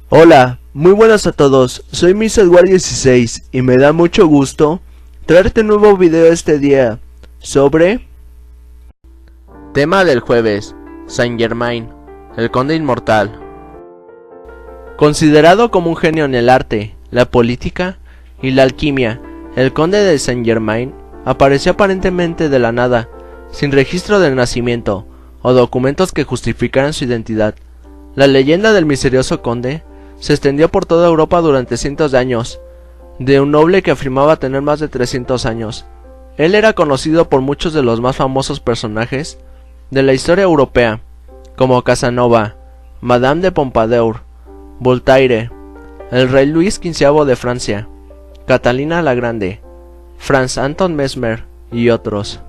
Hola, muy buenas a todos, soy MrEdward16 y me da mucho gusto traerte un nuevo video este día sobre... Tema del jueves, Saint Germain, el conde inmortal. Considerado como un genio en el arte, la política y la alquimia, el conde de Saint Germain apareció aparentemente de la nada, sin registro del nacimiento o documentos que justificaran su identidad. La leyenda del misterioso conde se extendió por toda Europa durante cientos de años, de un noble que afirmaba tener más de 300 años. Él era conocido por muchos de los más famosos personajes de la historia europea, como Casanova, Madame de Pompadour, Voltaire, el rey Luis XV de Francia, Catalina la Grande, Franz Anton Mesmer y otros.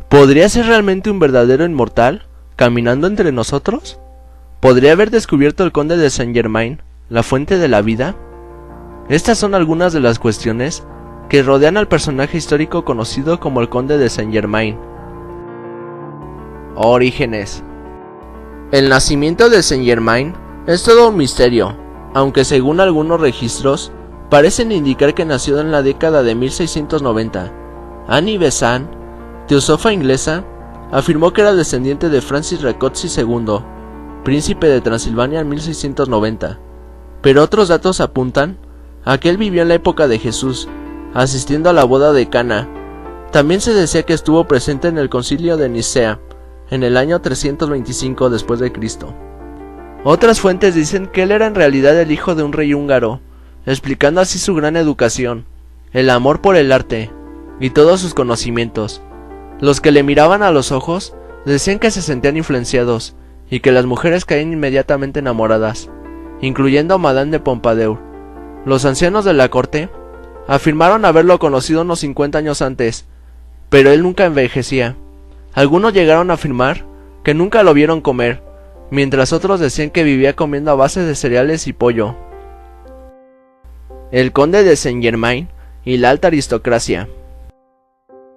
¿Podría ser realmente un verdadero inmortal, caminando entre nosotros? ¿Podría haber descubierto el conde de Saint Germain la fuente de la vida? Estas son algunas de las cuestiones que rodean al personaje histórico conocido como el conde de Saint Germain. Orígenes. El nacimiento de Saint Germain es todo un misterio, aunque según algunos registros parecen indicar que nació en la década de 1690. Anne Besant, teósofa inglesa, afirmó que era descendiente de Francis Rákóczi II, príncipe de Transilvania en 1690, pero otros datos apuntan a que él vivió en la época de Jesús, asistiendo a la boda de Cana. También se decía que estuvo presente en el concilio de Nicea, en el año 325 después de Cristo. Otras fuentes dicen que él era en realidad el hijo de un rey húngaro, explicando así su gran educación, el amor por el arte y todos sus conocimientos. Los que le miraban a los ojos decían que se sentían influenciados y que las mujeres caían inmediatamente enamoradas, incluyendo a Madame de Pompadour. Los ancianos de la corte afirmaron haberlo conocido unos 50 años antes, pero él nunca envejecía. Algunos llegaron a afirmar que nunca lo vieron comer, mientras otros decían que vivía comiendo a base de cereales y pollo. El conde de Saint Germain y la alta aristocracia.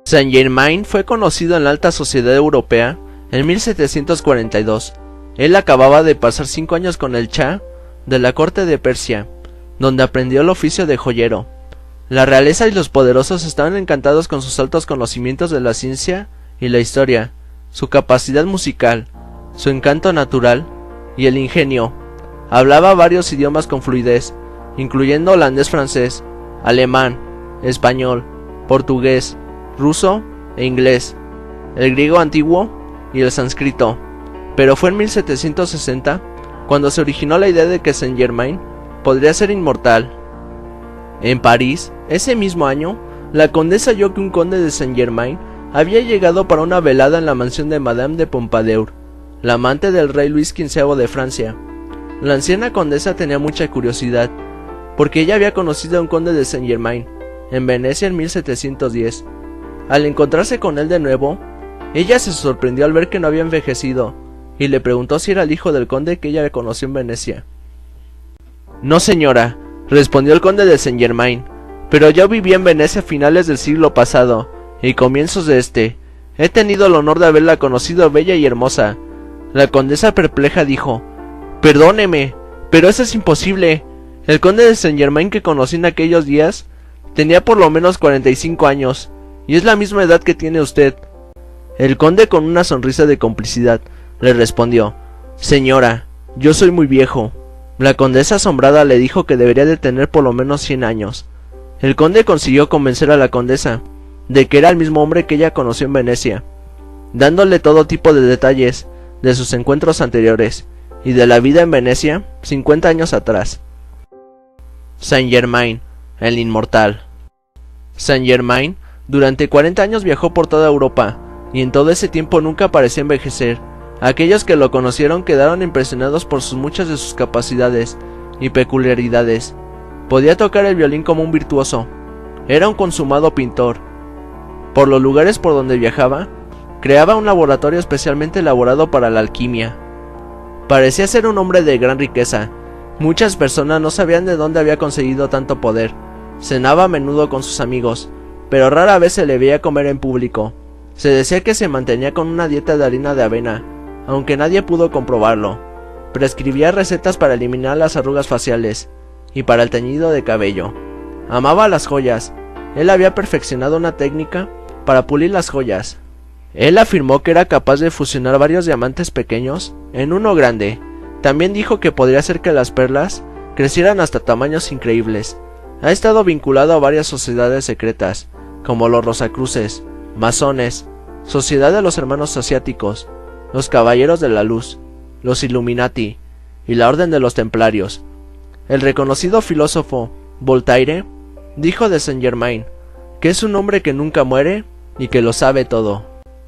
Saint Germain fue conocido en la alta sociedad europea en 1742. Él acababa de pasar 5 años con el Shah de la corte de Persia, donde aprendió el oficio de joyero. La realeza y los poderosos estaban encantados con sus altos conocimientos de la ciencia y la historia, su capacidad musical, su encanto natural y el ingenio. Hablaba varios idiomas con fluidez, incluyendo holandés-francés, alemán, español, portugués, ruso e inglés, el griego antiguo y el sánscrito. Pero fue en 1760 cuando se originó la idea de que Saint Germain podría ser inmortal. En París, ese mismo año, la condesa oyó que un conde de Saint Germain había llegado para una velada en la mansión de Madame de Pompadour, la amante del rey Luis XV de Francia. La anciana condesa tenía mucha curiosidad, porque ella había conocido a un conde de Saint Germain en Venecia en 1710. Al encontrarse con él de nuevo, ella se sorprendió al ver que no había envejecido, y le preguntó si era el hijo del conde que ella conoció en Venecia. «No, señora», respondió el conde de Saint Germain, «pero yo viví en Venecia a finales del siglo pasado y comienzos de este. He tenido el honor de haberla conocido bella y hermosa». La condesa perpleja dijo: «Perdóneme, pero eso es imposible. El conde de Saint Germain que conocí en aquellos días tenía por lo menos 45 años, y es la misma edad que tiene usted». El conde, con una sonrisa de complicidad, le respondió: «Señora, yo soy muy viejo». La condesa, asombrada, le dijo que debería de tener por lo menos 100 años. El conde consiguió convencer a la condesa de que era el mismo hombre que ella conoció en Venecia, dándole todo tipo de detalles de sus encuentros anteriores y de la vida en Venecia 50 años atrás. Saint Germain, el inmortal. Saint Germain durante 40 años viajó por toda Europa, y en todo ese tiempo nunca parecía envejecer. Aquellos que lo conocieron quedaron impresionados por muchas de sus capacidades y peculiaridades. Podía tocar el violín como un virtuoso. Era un consumado pintor. Por los lugares por donde viajaba, creaba un laboratorio especialmente elaborado para la alquimia. Parecía ser un hombre de gran riqueza. Muchas personas no sabían de dónde había conseguido tanto poder. Cenaba a menudo con sus amigos, pero rara vez se le veía comer en público. Se decía que se mantenía con una dieta de harina de avena, aunque nadie pudo comprobarlo. prescribía recetas para eliminar las arrugas faciales y para el teñido de cabello. Amaba las joyas. Él había perfeccionado una técnica para pulir las joyas. Él afirmó que era capaz de fusionar varios diamantes pequeños en uno grande. También dijo que podría hacer que las perlas crecieran hasta tamaños increíbles. Ha estado vinculado a varias sociedades secretas, como los Rosacruces, masones, Sociedad de los Hermanos Asiáticos, los Caballeros de la Luz, los Illuminati y la Orden de los Templarios. El reconocido filósofo Voltaire dijo de Saint-Germain que es un hombre que nunca muere y que lo sabe todo.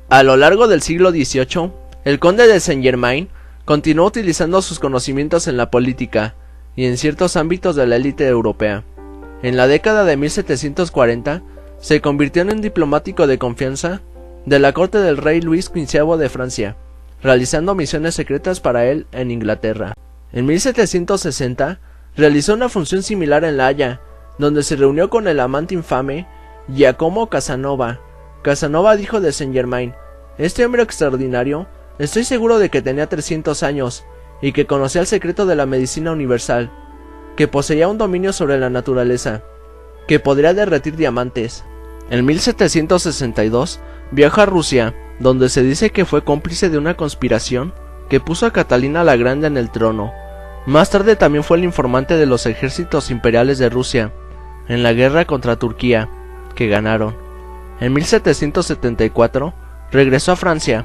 A lo largo del siglo XVIII, el conde de Saint-Germain continuó utilizando sus conocimientos en la política y en ciertos ámbitos de la élite europea. En la década de 1740, se convirtió en un diplomático de confianza de la corte del rey Luis XV de Francia, realizando misiones secretas para él en Inglaterra. En 1760, realizó una función similar en La Haya, donde se reunió con el amante infame Giacomo Casanova. Casanova dijo de Saint-Germain: este hombre extraordinario, estoy seguro de que tenía 300 años y que conocía el secreto de la medicina universal, que poseía un dominio sobre la naturaleza, que podría derretir diamantes. En 1762 viaja a Rusia, donde se dice que fue cómplice de una conspiración que puso a Catalina la Grande en el trono. Más tarde también fue el informante de los ejércitos imperiales de Rusia en la guerra contra Turquía, que ganaron. En 1774 regresó a Francia,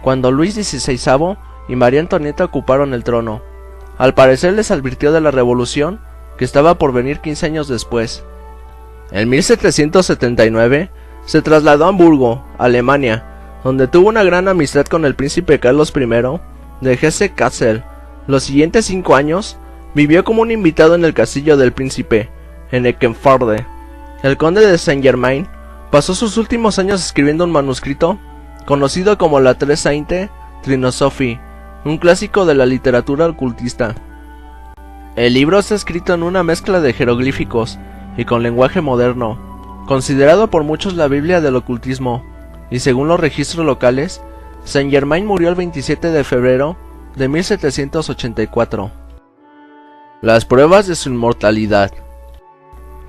cuando Luis XVI y María Antonieta ocuparon el trono. Al parecer les advirtió de la revolución que estaba por venir 15 años después. En 1779 se trasladó a Hamburgo, Alemania, donde tuvo una gran amistad con el príncipe Carlos I de Hesse-Kassel. Los siguientes 5 años vivió como un invitado en el castillo del príncipe, en Eckernförde. El conde de Saint-Germain pasó sus últimos años escribiendo un manuscrito conocido como la Tres Sainte Trinosophie, un clásico de la literatura ocultista. El libro está escrito en una mezcla de jeroglíficos y con lenguaje moderno, considerado por muchos la Biblia del ocultismo, y según los registros locales, Saint-Germain murió el 27 de febrero de 1784. Las pruebas de su inmortalidad.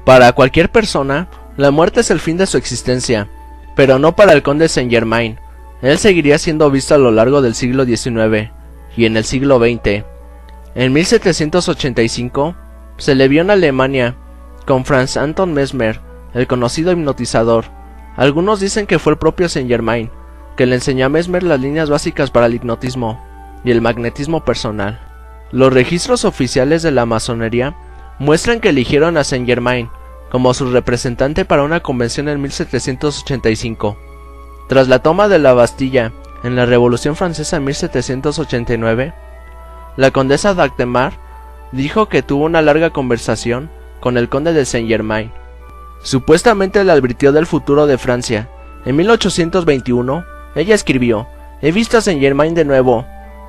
Para cualquier persona, la muerte es el fin de su existencia, pero no para el conde Saint-Germain. Él seguiría siendo visto a lo largo del siglo XIX y en el siglo XX. En 1785 se le vio en Alemania con Franz Anton Mesmer, el conocido hipnotizador. Algunos dicen que fue el propio Saint-Germain que le enseñó a Mesmer las líneas básicas para el hipnotismo y el magnetismo personal. Los registros oficiales de la masonería muestran que eligieron a Saint-Germain como su representante para una convención en 1785. Tras la toma de la Bastilla en la Revolución Francesa en 1789, la condesa Dagmar dijo que tuvo una larga conversación con el conde de Saint-Germain. Supuestamente le advirtió del futuro de Francia. En 1821, ella escribió: he visto a Saint-Germain de nuevo.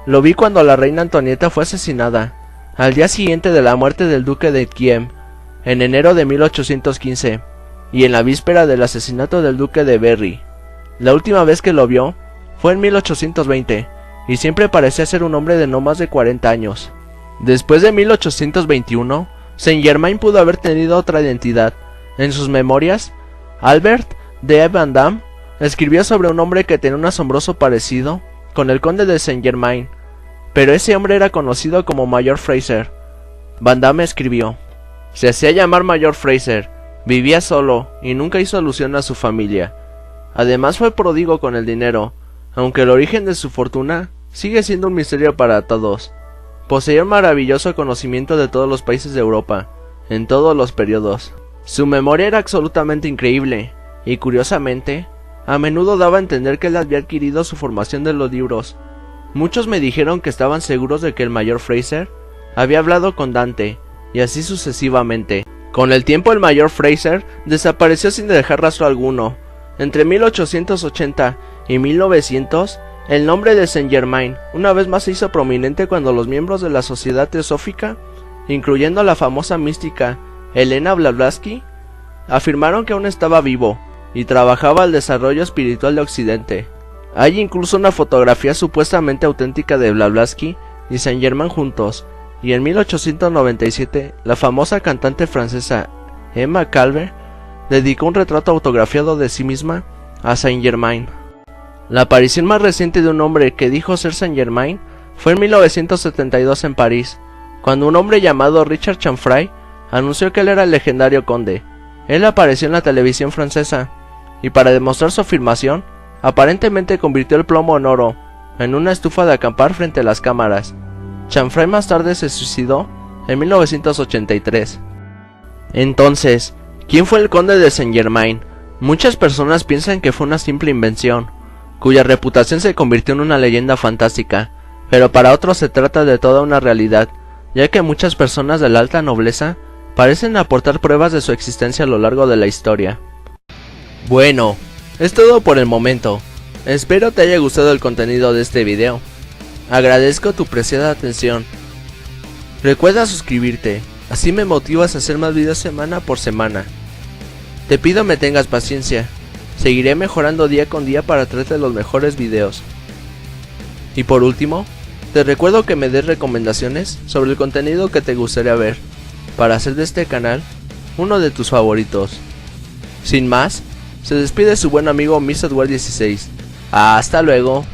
Lo vi cuando la reina Antonieta fue asesinada, al día siguiente de la muerte del duque de Enghien, en enero de 1815, y en la víspera del asesinato del duque de Berry. La última vez que lo vio fue en 1820, y siempre parecía ser un hombre de no más de 40 años. Después de 1821, Saint-Germain pudo haber tenido otra identidad. En sus memorias, Albert de Vandamme escribió sobre un hombre que tenía un asombroso parecido con el conde de Saint-Germain, pero ese hombre era conocido como Mayor Fraser. Vandamme escribió: se hacía llamar Mayor Fraser, vivía solo y nunca hizo alusión a su familia. Además fue pródigo con el dinero, aunque el origen de su fortuna sigue siendo un misterio para todos. Poseía un maravilloso conocimiento de todos los países de Europa, en todos los periodos. Su memoria era absolutamente increíble, y curiosamente, a menudo daba a entender que él había adquirido su formación de los libros. Muchos me dijeron que estaban seguros de que el Mayor Fraser había hablado con Dante, y así sucesivamente. Con el tiempo el Mayor Fraser desapareció sin dejar rastro alguno. Entre 1880 y 1900, el nombre de Saint-Germain una vez más se hizo prominente cuando los miembros de la Sociedad Teosófica, incluyendo a la famosa mística Elena Blavatsky, afirmaron que aún estaba vivo y trabajaba al desarrollo espiritual de Occidente. Hay incluso una fotografía supuestamente auténtica de Blavatsky y Saint-Germain juntos, y en 1897 la famosa cantante francesa Emma Calvert dedicó un retrato autografiado de sí misma a Saint-Germain. La aparición más reciente de un hombre que dijo ser Saint-Germain fue en 1972 en París, cuando un hombre llamado Richard Chanfray anunció que él era el legendario conde. Él apareció en la televisión francesa, y para demostrar su afirmación, aparentemente convirtió el plomo en oro, en una estufa de acampar frente a las cámaras. Chanfray más tarde se suicidó en 1983. Entonces, ¿quién fue el conde de Saint-Germain? Muchas personas piensan que fue una simple invención, cuya reputación se convirtió en una leyenda fantástica, pero para otros se trata de toda una realidad, ya que muchas personas de la alta nobleza parecen aportar pruebas de su existencia a lo largo de la historia. Bueno, es todo por el momento. Espero te haya gustado el contenido de este video. Agradezco tu preciada atención. Recuerda suscribirte, así me motivas a hacer más videos semana por semana. Te pido me tengas paciencia, seguiré mejorando día con día para traerte los mejores videos. Y por último, te recuerdo que me des recomendaciones sobre el contenido que te gustaría ver, para hacer de este canal uno de tus favoritos. Sin más, se despide su buen amigo MrWare16. Hasta luego.